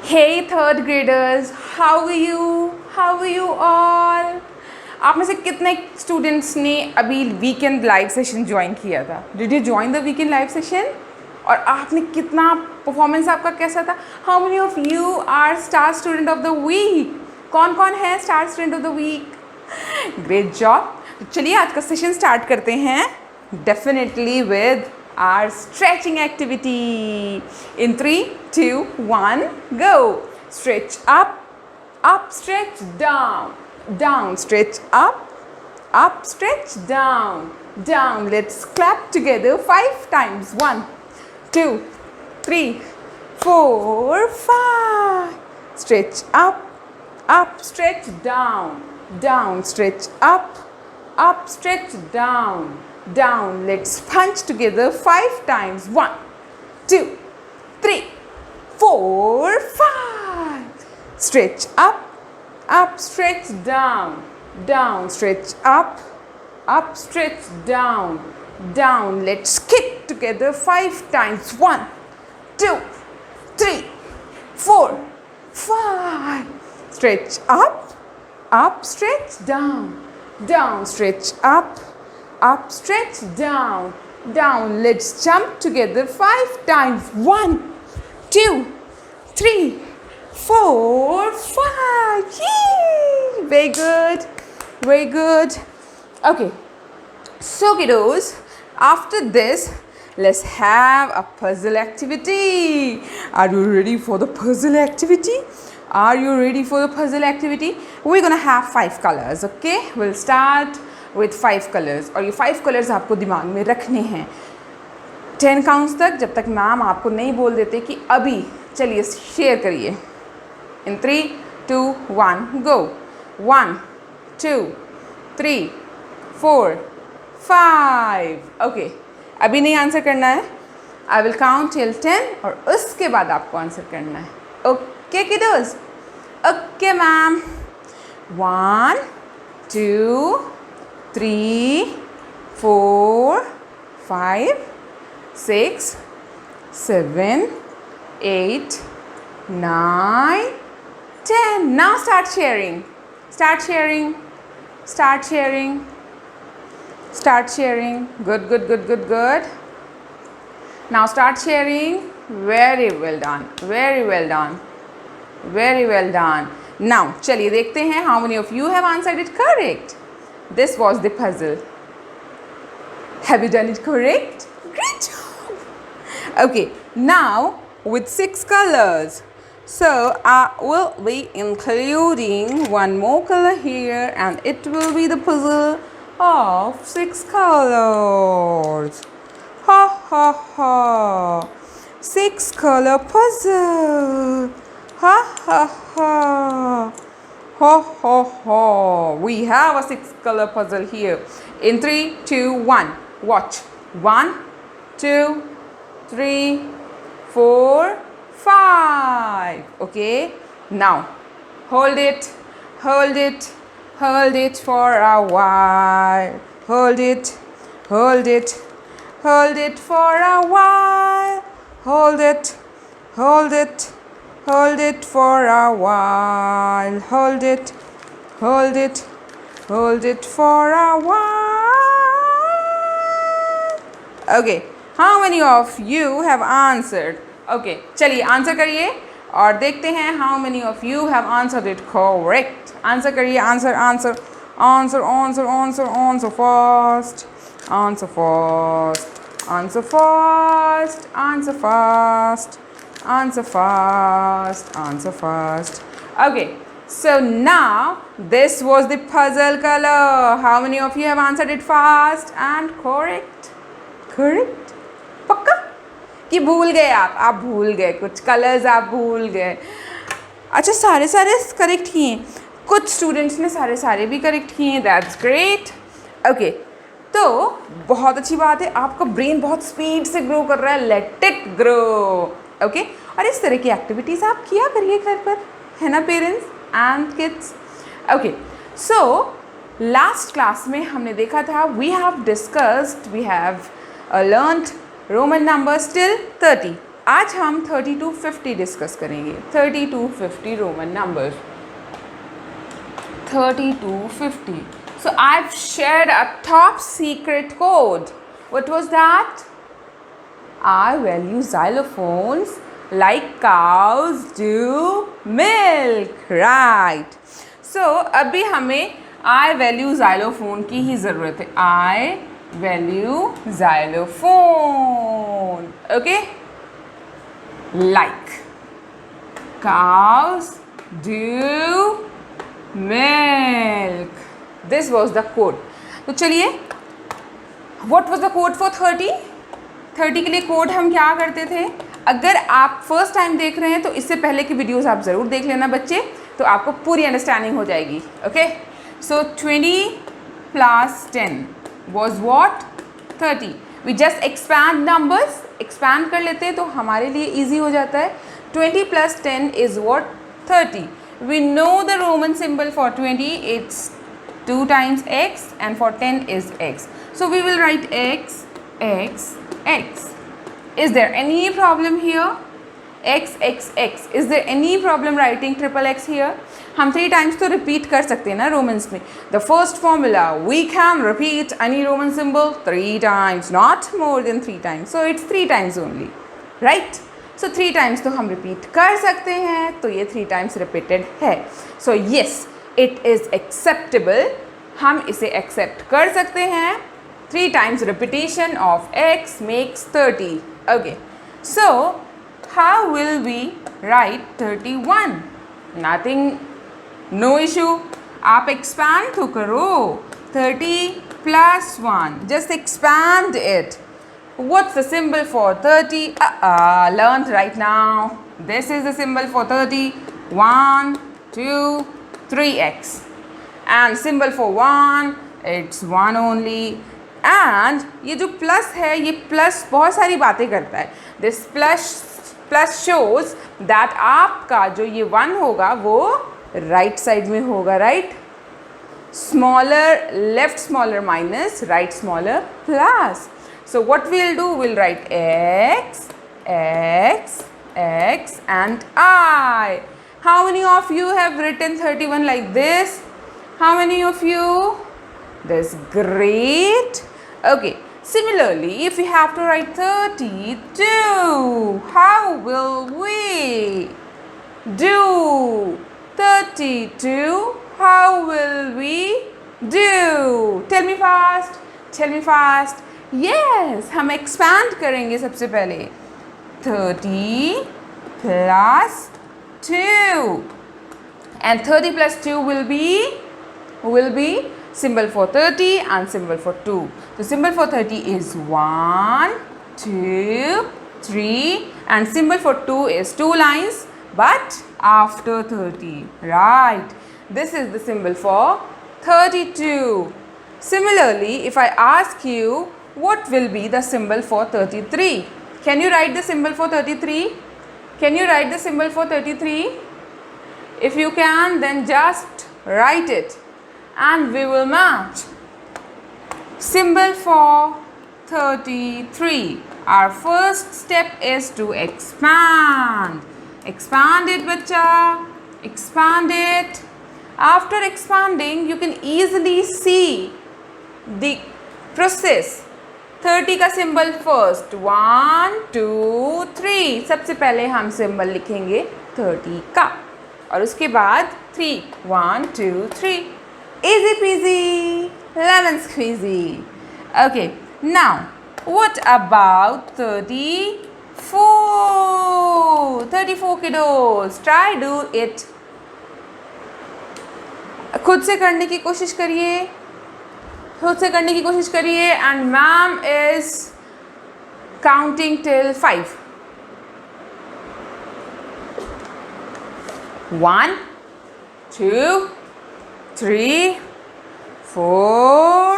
Hey third graders, how are you? How are you all? आप में से कितने स्टूडेंट्स ने अभी वीकेंड लाइव सेशन ज्वाइन किया था? Did you join the weekend live session? और आपने कितना परफॉर्मेंस आपका कैसा था? How many of you are star student of the week? कौन कौन है star student of the week? Great job. तो चलिए आज का सेशन स्टार्ट करते हैं definitely with our stretching activity. In 3, 2, 1, go. Stretch up, up, stretch down, down, stretch up, stretch down, down. Let's clap together 5 times. 1, 2, 3, 4, 5. Stretch up, stretch down, down, stretch up, stretch down. Down. Let's punch together 5 times. 1, 2, 3, 4, 5. Stretch up, stretch down, down, stretch up, stretch down, down. Let's kick together 5 times. 1, 2, 3, 4, 5. Stretch up, stretch down, down, stretch up, stretch down, down. Let's jump together 5 times. 1, 2, 3, 4, 5. Yay! Very good, very good. Okay, so kiddos, after this let's have a puzzle activity. Are you ready for the puzzle activity? Are you ready for the puzzle activity? We're gonna have 5 colors. Okay, we'll start with 5 colors. और ये 5 colors आपको दिमाग में रखने हैं 10 counts तक, जब तक मैम आपको नहीं बोल देते कि अभी. चलिए शेयर करिए. In 3, 2, 1, go. 1, 2, 3, 4, 5. ओके, अभी नहीं आंसर करना है. आई विल काउंट टिल 10 और उसके बाद आपको आंसर करना है. Okay kiddos? Okay ma'am. 1, 2, 3, 4, 5, 6, 7, 8, 9, 10. Now start sharing. Start sharing. Start sharing. Start sharing. Good, good, good, good, good. Now start sharing. Very well done. Very well done. Very well done. Now चलिए देखते हैं how many of you have answered it correct. This was the puzzle. Have you done it correct? Great job. Okay, now with 6 colors. So I will be including one more color here and it will be the puzzle of 6 colors. Ha ha ha. 6 color puzzle. Ha ha ha. Ho ho ho. We have a 6 color puzzle here. In 3, 2, 1. Watch. 1, 2, 3, 4, 5. Okay. Now hold it. Hold it. Hold it for a while. Hold it. Hold it. Hold it for a while. Hold it. Hold it. Hold it for a while. Hold it. Hold it. Hold it for a while. Okay. How many of you have answered? Okay. चलिए answer करिए और देखते हैं how many of you have answered it correct. Answer करिए. Answer answer answer answer answer answer fast. Answer fast. Answer fast. Answer fast. Answer fast. Answer fast. Okay, so now this was the puzzle color. How many of you have answered it fast and correct? Correct? पक्का कि भूल गए आप भूल गए कुछ colours, आप भूल गए. अच्छा, सारे करेक्ट किए. कुछ स्टूडेंट्स ने सारे भी करेक्ट किए. That's great. ओके, तो बहुत अच्छी बात है. आपका ब्रेन बहुत स्पीड से ग्रो कर रहा है. Let it grow. ओके, और इस तरह की एक्टिविटीज़ आप किया करिए घर पर, है ना parents and kids. Okay, so last class में हमने देखा था we have discussed, we have learned Roman numbers till 30. आज हम 30 to 50 डिस्कस करेंगे. 30 to 50 Roman number. 30 to 50. So I've shared a top secret code. What was that? I value xylophones like cows do milk. Right. So अभी हमें I value xylophone की ही ज़रूरत है. I value xylophone. Okay. Like cows do milk. This was the code. तो चलिए, what was the code for 30? 30 के लिए code हम क्या करते थे? अगर आप फर्स्ट टाइम देख रहे हैं तो इससे पहले की वीडियोस आप ज़रूर देख लेना बच्चे, तो आपको पूरी अंडरस्टैंडिंग हो जाएगी. Okay, so 20 + 10 was what? 30. We just expand numbers. Expand कर लेते हैं तो हमारे लिए ईजी हो जाता है. 20 + 10 is what? 30. We know the Roman symbol for 20. It's 2 times x, and for 10 is x. So we will write x, x, x. Is there any problem here? X, x, x. Is there any problem writing triple x here? हम 3 times तो repeat कर सकते हैं ना Romans में. The first formula, we can repeat any Roman symbol 3 times, not more than 3 times. So it's 3 times only, right? So 3 times तो हम repeat कर सकते हैं, तो ये 3 times repeated है. So yes, it is acceptable. हम इसे accept कर सकते हैं. 3 times repetition of x makes 30. Okay, so how will we write 31? Nothing. No issue. आप expand तो करो. 30 + 1. Just expand it. What's the symbol for 30? Learned right now. This is the symbol for 30. 1, 2, 3x. And symbol for 1, it's 1 only. And ये जो plus है, ये plus बहुत सारी बातें करता है. This plus shows that आपका जो ये 1 होगा वो राइट साइड में होगा, right? Smaller left smaller minus right small r plus. So what we'll do, we'll write x, x, x and I. How many of you have written 31 like this? How many of you? That's great. Okay. Similarly, if we have to write 32, how will we do? 32, how will we do? Tell me fast. Tell me fast. Yes, हम expand करेंगे सबसे पहले. 30 + 2. And 30 + 2 will be symbol for 30 and symbol for 2. So symbol for 30 is 1, 2, 3 and symbol for 2 is 2 lines but after 30. Right. This is the symbol for 32. Similarly, if I ask you what will be the symbol for 33? Can you write the symbol for 33? Can you write the symbol for 33? If you can, then just write it. And we will match. Symbol for 33. Our first step is to expand. Expand it, bacha. Expand it. After expanding, you can easily see the process. 30 का symbol first. 1, 2, 3. सबसे पहले हम symbol लिखेंगे 30 का. और उसके बाद 3. 1, 2, 3. Easy peasy, lemon squeezy. Okay, now what about 34? 34 kiddos, try do it. खुद से करने की कोशिश करिए. खुद से करने की कोशिश करिए. And ma'am is counting till 5. 1, 2, 3, 4,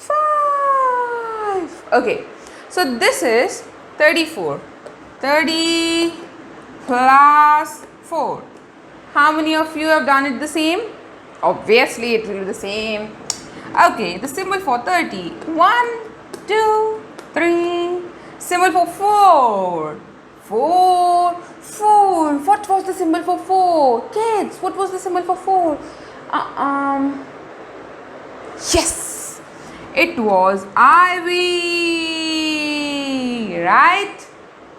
5. Okay, so this is 34. 30 plus 4. How many of you have done it the same? Obviously, it will be the same. Okay, the symbol for 30. 1, 2, 3. Symbol for 4. 4. 4. What was the symbol for 4? Kids, what was the symbol for 4? Yes, it was ivy. Right?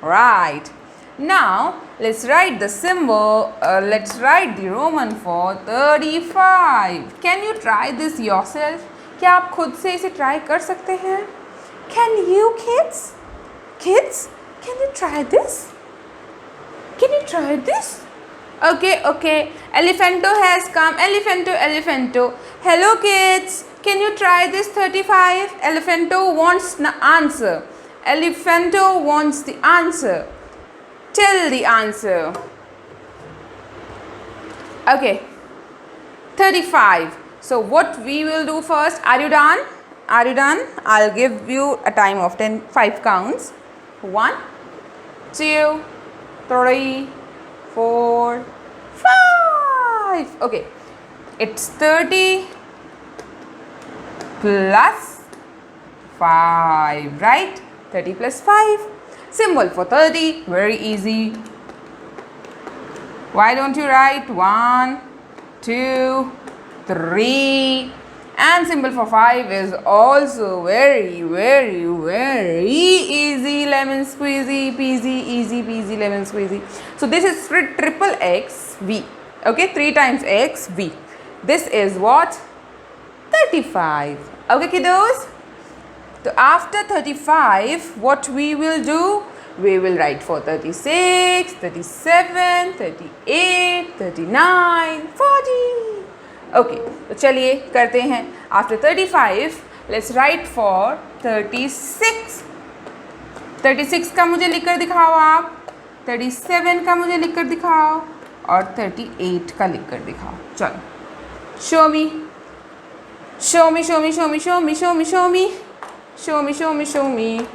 Right. Now, let's write the symbol, let's write the Roman for 35. Can you try this yourself? क्या आप खुद से इसे try कर सकते हैं? Can you kids? Kids, can you try this? Can you try this? Okay, okay. Elephanto has come. Elephanto, Elephanto. Hello kids. Can you try this 35? Elephanto wants the answer. Elephanto wants the answer. Tell the answer. Okay. 35. So what we will do first? Are you done? Are you done? I'll give you a time of 10. 5 counts. 1, 2, 3, 4, 5. Okay, it's 30 plus 5, right? 30 plus 5. Symbol for 30, very easy. Why don't you write 1, 2, 3, and symbol for 5 is also very easy. Lemon squeezy, peasy, easy peasy, lemon squeezy. So this is triple x v. Okay, 3 times x v. This is what? 35. Okay kiddos. So after 35, what we will do? We will write for 36, 37, 38, 39, 40. Okay, तो चलिए करते हैं. After 35, let's write for 36. 36 का मुझे लिखकर दिखाओ आप, 37 का मुझे लिखकर दिखाओ और 38 का लिखकर दिखाओ. चलो, show me, show me, show me, show me, show me, show me, show me, show me, show me, show me.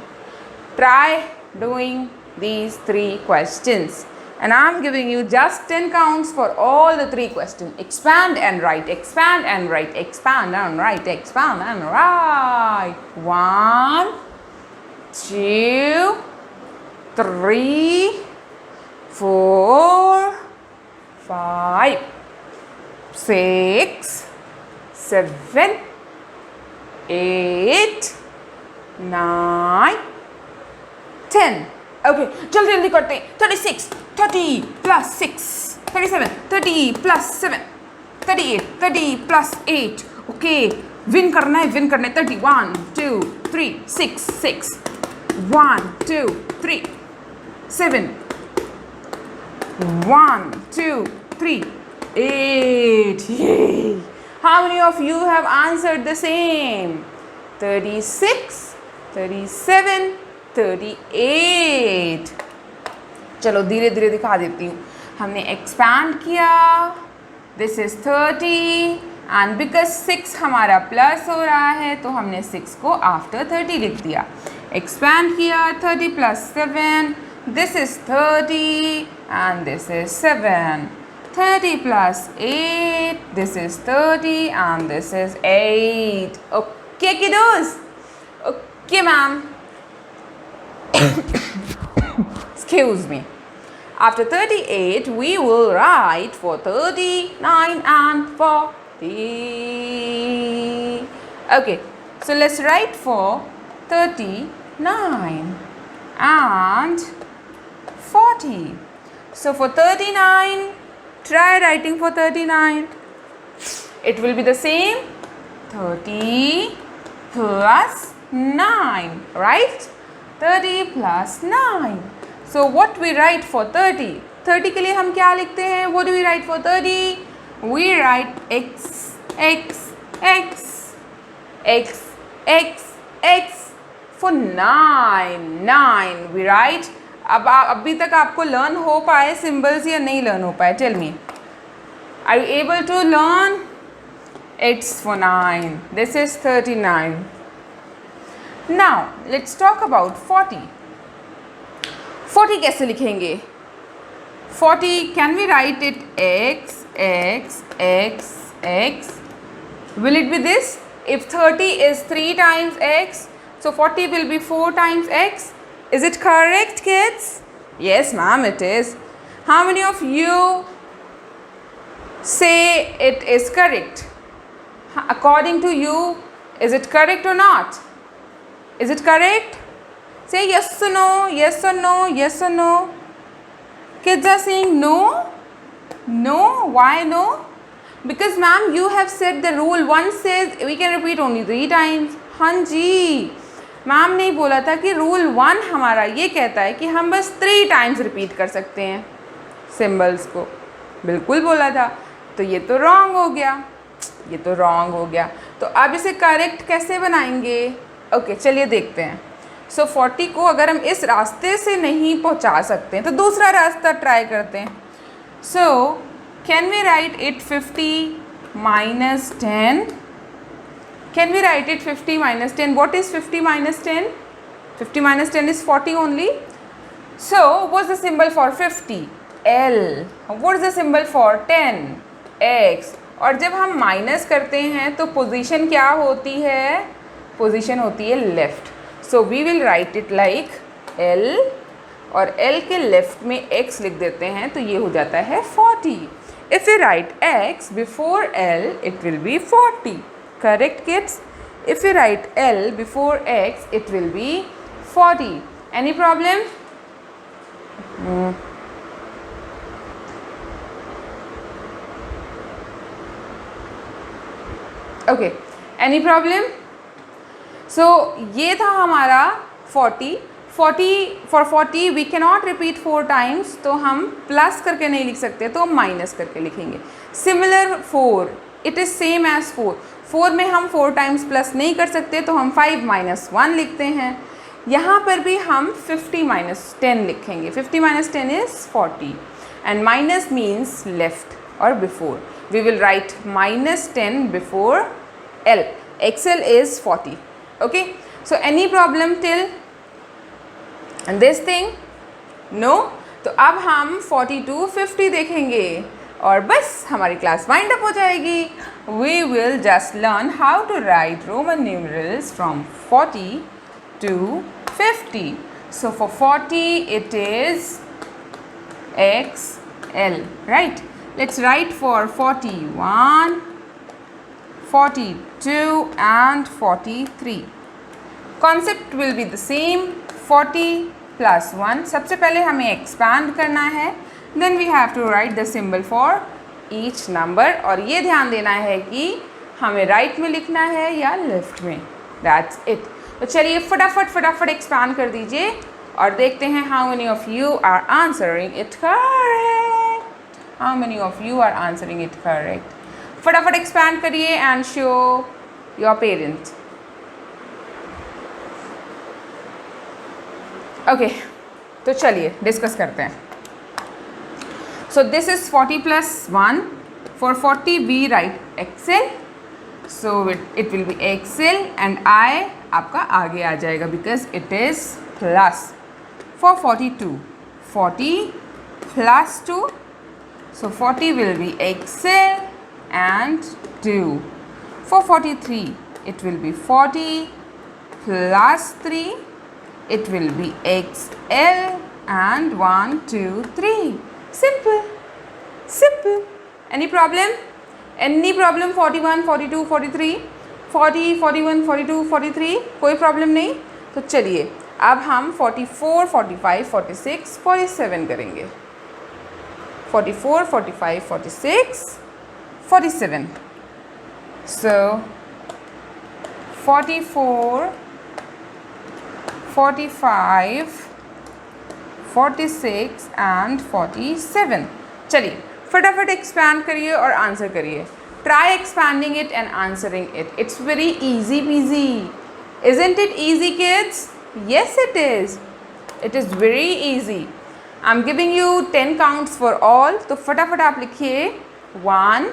Try doing these 3 questions. And I'm giving you just 10 counts for all the 3 questions. Expand and write, expand and write, expand and write, expand and write. 1, 2, 3, 4, 5, 6, 7, 8, 9, 10. Okay, जल्दी जल्दी करते हैं. 36, 30 plus 6, 37, 30 plus 7, 38, 30 plus 8. Okay, win करना है, win करना है. 30, 1, 2, 3, 6, 6, 1, 2, 3, 7, 1, 2, 3, 8. Yay! How many of you have answered the same? 36, 37, 38. चलो धीरे धीरे दिखा देती हूँ. हमने एक्सपैंड किया. दिस इज 30 एंड बिकॉज 6 हमारा प्लस हो रहा है तो हमने 6 को आफ्टर 30 लिख दिया. एक्सपैंड किया. 30 plus 7, this is 30 and this is 7. 30 plus 8, this is 30 and this is 8. Okay kiddos? Okay ma'am. Excuse me. After 38, we will write for 39 and 40. Okay, so let's write for 39 and 40. So for 39, try writing for 39. It will be the same. 30 plus 9, right? 30 plus 9. So what we write for 30? 30 के लिए हम क्या लिखते हैं? What do we write for 30? We write x, x, x, x, x, x for 9. 9 we write. अब अभी तक आपको लर्न हो पाए सिंबल्स या नहीं लर्न हो पाए? Tell me. Are you able to learn? It's for 9. This is 39. Now let's talk about 40. 40 कैसे लिखेंगे? 40 can we write it x, x, x, x? Will it be this? If 30 is 3 times x, so 40 will be 4 times x. Is it correct kids? Yes, ma'am, it is. How many of you say it is correct? According to you, is it correct or not? Is it correct? Say yes or no, yes or no, yes or no. Kids are saying no. No. Why no? Because ma'am, you have said the rule. One says we can repeat only 3 times. हाँ जी, ma'am ने बोला था कि rule 1 हमारा ये कहता है कि हम बस 3 टाइम्स रिपीट कर सकते हैं सिम्बल्स को. बिल्कुल बोला था. तो ये तो रॉन्ग हो गया, ये तो रॉन्ग हो गया. तो अब इसे करेक्ट कैसे बनाएंगे? ओके, चलिए देखते हैं. सो 40 को अगर हम इस रास्ते से नहीं पहुंचा सकते हैं तो दूसरा रास्ता ट्राई करते हैं. So can we write it 50 minus 10? Can we write it 50 minus 10? What is 50 minus 10? 50 minus 10 is 40 only. So what's the symbol for 50? L. What is the symbol for 10? X. और जब हम माइनस करते हैं तो position क्या होती है? Position होती है left. So we will write it like L और L के लेफ्ट में X लिख देते हैं तो ये हो जाता है 40. If we write X before L, it will be 40. Correct, kids? If we write L before X, it will be 40. Any problem? Okay. Any problem? So ये था हमारा 40. 40 we cannot repeat 4 times, तो हम प्लस करके नहीं लिख सकते, तो हम माइनस करके लिखेंगे. Similar 4, it is same as 4. 4 में हम 4 टाइम्स प्लस नहीं कर सकते, तो हम 5 minus 1 लिखते हैं. यहाँ पर भी हम 50 minus 10 लिखेंगे. 50 minus 10 is 40 and minus means left or before. We will write minus 10 before L. XL is 40. Okay. So any problem till this thing? No. तो अब हम 40 to 50 देखेंगे और बस हमारी क्लास वाइंड अप हो जाएगी. We will just learn how to write Roman numerals from 40 to 50. So for 40 it is XL, right? Let's write for 41, 42 and 43. Concept will be the same. 40 plus 1. सबसे पहले हमें expand करना है. Then we have to write the symbol for each number. और ये ध्यान देना है कि हमें right में लिखना है या left में. That's it. तो चलिए फटाफट expand कर दीजिए और देखते हैं how many of you are answering it correct. How many of you are answering it correct? फटाफट expand करिए and show your parent. Okay, तो चलिए डिस्कस करते हैं. So this is 40 plus 1. For 40 we write XL. So it will be XL and I आपका आगे आ जाएगा because it is plus. For 42, 40 plus 2. So 40 will be XL and 2. For 43 it will be 40 plus 3. It will be XL and 1, 2, 3. Simple. Simple. Any problem? Any problem? 41, 42, 43, 40, 41, 42, 43. कोई problem नहीं. तो चलिए अब हम 44, 45, 46, 47 करेंगे. 44, 45, 46, 47. So 44, 45, 46 and 47. चलिए फटाफट expand करिए और आंसर करिए. Try expanding it and answering it. It's very easy peasy. Isn't it easy, kids? Yes, it is. It is very easy. I'm giving you 10 counts for all. तो फटाफट आप लिखिए 1,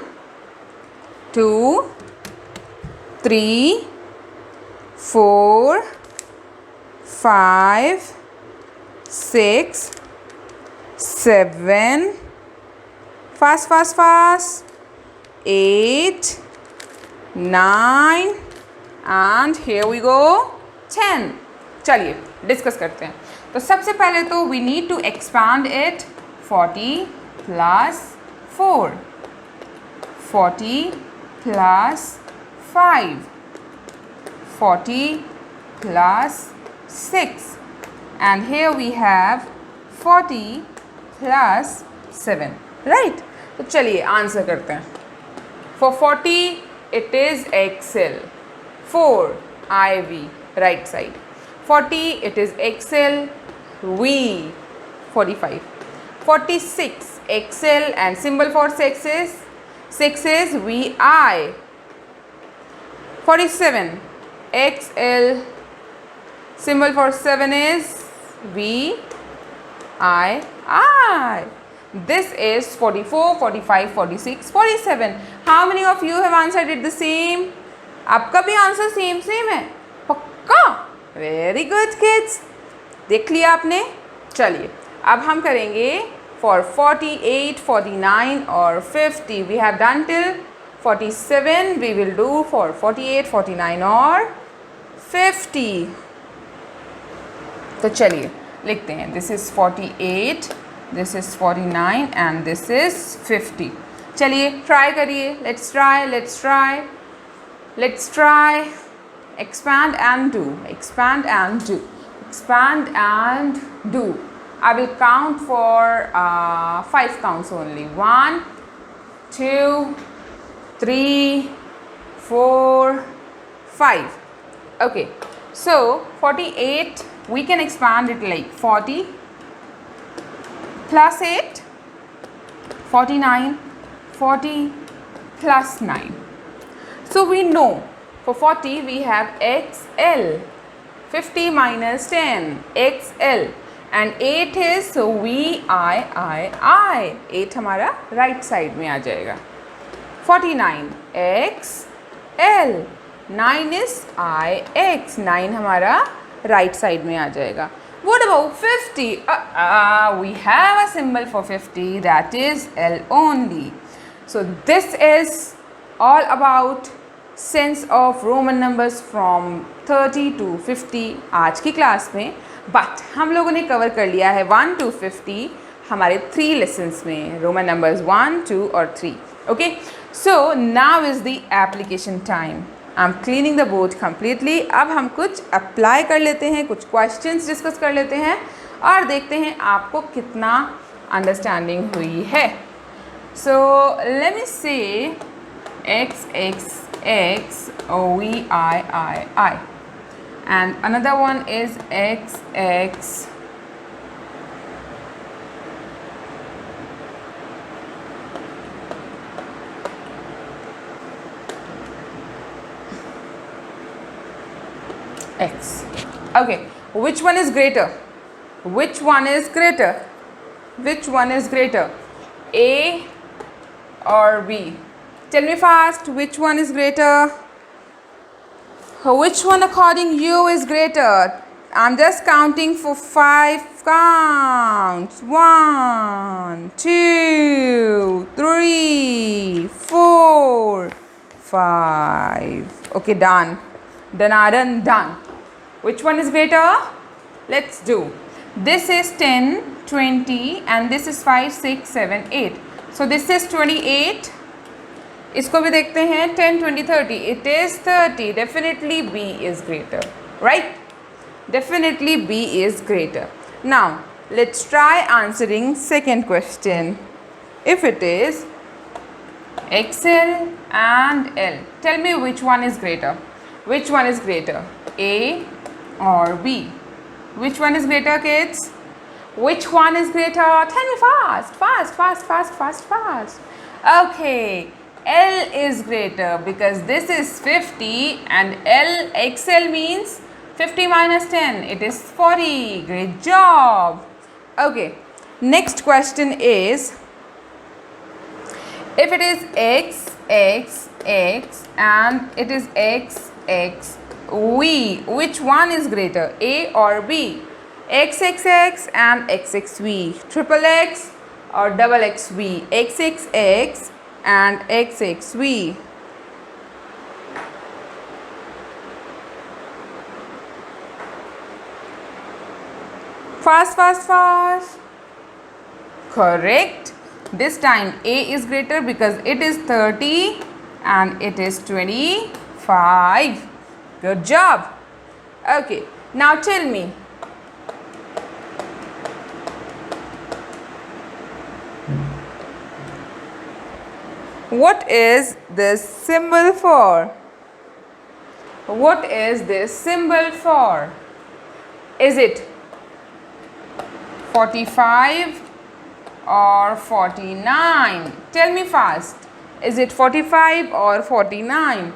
2, 3, 4, 5, 6, 7, fast, 8, 9 and here we go 10. चलिए discuss करते हैं. तो सबसे पहले तो we need to expand it 40 plus 4, 40 plus 5, 40 plus 6, and here we have 40 plus 7, right? तो चलिए आंसर करते हैं. For 40 it is XL, 4 IV right side, 40 it is XL V 45, 46 XL and symbol for 6 is VI, 47 XL, symbol for 7 is VII. This is 44, 45, 46, 47. How many of you have answered it the same? आपका भी answer same है पक्का? Very good kids, देख लिया आपने. चलिए अब हम करेंगे फॉर 48, 49 और 50. We have done till 47. We will do for 48, 49 और 50. तो चलिए लिखते हैं. This is 48, this is 49 and this is 50. चलिए ट्राई करिए. Let's try. Expand and do. I will count for 5 counts only. 1, 2, 3, 4, 5. Okay, so 48 we can expand it like 40 plus 8, 49, 40 plus 9. So we know for 40 we have XL, 50 minus 10 XL, and 8 is so VII. 8 हमारा right side में आ जाएगा. 49 XL, 9 is IX, 9 हमारा right side में आ जाएगा. What about 50? We have a symbol for 50, that is L only. So this is all about sense of Roman numbers from 30 to 50 आज की class में. But हम लोगों ने कवर कर लिया है 1 to 50 हमारे 3 लेसन्स में, रोमन नंबर्स 1, 2 और 3. Okay, so now is the application time. I am cleaning the board completely. अब हम कुछ अप्लाई कर लेते हैं, कुछ क्वेश्चंस डिस्कस कर लेते हैं और देखते हैं आपको कितना अंडरस्टैंडिंग हुई है. सो लेट मी से X X X VII, and another one is X X X. Okay, which one is greater? A or B? Tell me fast, which one is greater? Which one according you is greater? I'm just counting for 5 counts. 1, 2, 3, 4, 5. Okay, done. Done. Which one is greater? Let's do. This is 10, 20 and this is 5, 6, 7, 8. So this is 28. इसको भी देखते हैं 10, 20, 30. It is 30. Definitely B is greater, right? Definitely B is greater. Now let's try answering second question. If it is XL and L, tell me which one is greater. A or B? Which one is greater, kids? Which one is greater? Tell me fast. Okay, L is greater because this is 50 and XL means 50 minus 10. It is 40. Great job. Okay, next question is, if it is X and it is XX V, which one is greater, A or B? XXX and XXV, triple X or double XV, XXX and XXV. Fast, fast, fast. Correct. This time A is greater because it is 30 and it is 25. Good job. Okay, now tell me. What is this symbol for? What is this symbol for? Is it 45 or 49? Tell me fast. Is it 45 or 49?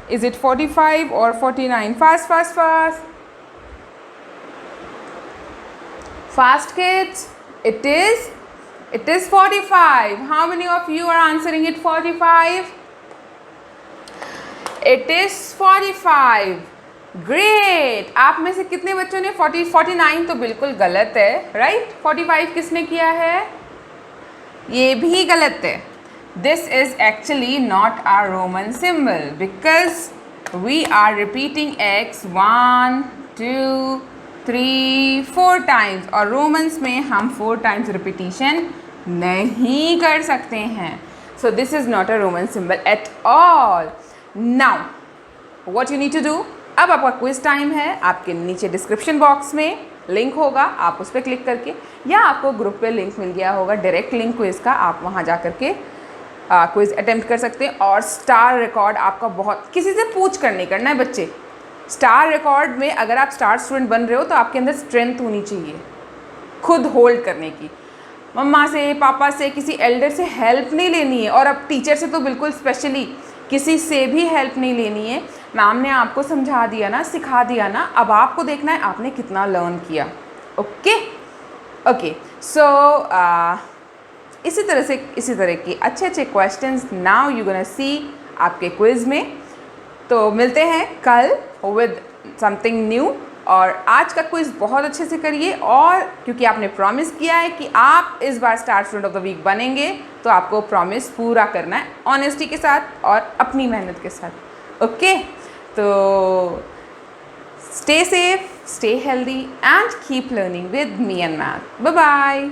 Is it 45 or 49? Fast, fast, fast. Fast, kids. It is 45. How many of you are answering it 45? It is 45. Great. आप में से कितने बच्चों ने 49 तो बिल्कुल गलत है, राइट? 45 किसने किया है? ये भी गलत है. This is actually not our Roman symbol because we are repeating x 1, 2, 3, 4 times और रोमन्स में हम 4 times repetition नहीं कर सकते हैं. So this is not a Roman symbol at all. Now what you need to do, अब आपका quiz time है. आपके नीचे डिस्क्रिप्शन बॉक्स में लिंक होगा, आप उस पर क्लिक करके, या आपको ग्रुप पे लिंक मिल गया होगा डायरेक्ट लिंक क्विज का, आप वहाँ जा करके क्विज अटेम्प्ट कर सकते हैं. और स्टार रिकॉर्ड आपका बहुत, किसी से पूछ कर नहीं करना है बच्चे. स्टार रिकॉर्ड में अगर आप स्टार स्टूडेंट बन रहे हो तो आपके अंदर स्ट्रेंथ होनी चाहिए खुद होल्ड करने की. मम्मा से, पापा से, किसी एल्डर से हेल्प नहीं लेनी है. और अब टीचर से तो बिल्कुल स्पेशली किसी से भी हेल्प नहीं लेनी है. मैम ने आपको समझा दिया ना, सिखा दिया ना, अब आपको देखना है आपने कितना लर्न किया. Okay okay. सो इसी तरह की अच्छे अच्छे questions now you gonna see आपके क्विज में. तो मिलते हैं कल विद समथिंग न्यू. और आज का क्विज बहुत अच्छे से करिए, और क्योंकि आपने प्रॉमिस किया है कि आप इस बार star student of the week बनेंगे, तो आपको प्रॉमिस पूरा करना है ऑनेस्टी के साथ और अपनी मेहनत के साथ. ओके, तो stay safe, stay healthy and keep learning with me and math. Bye bye.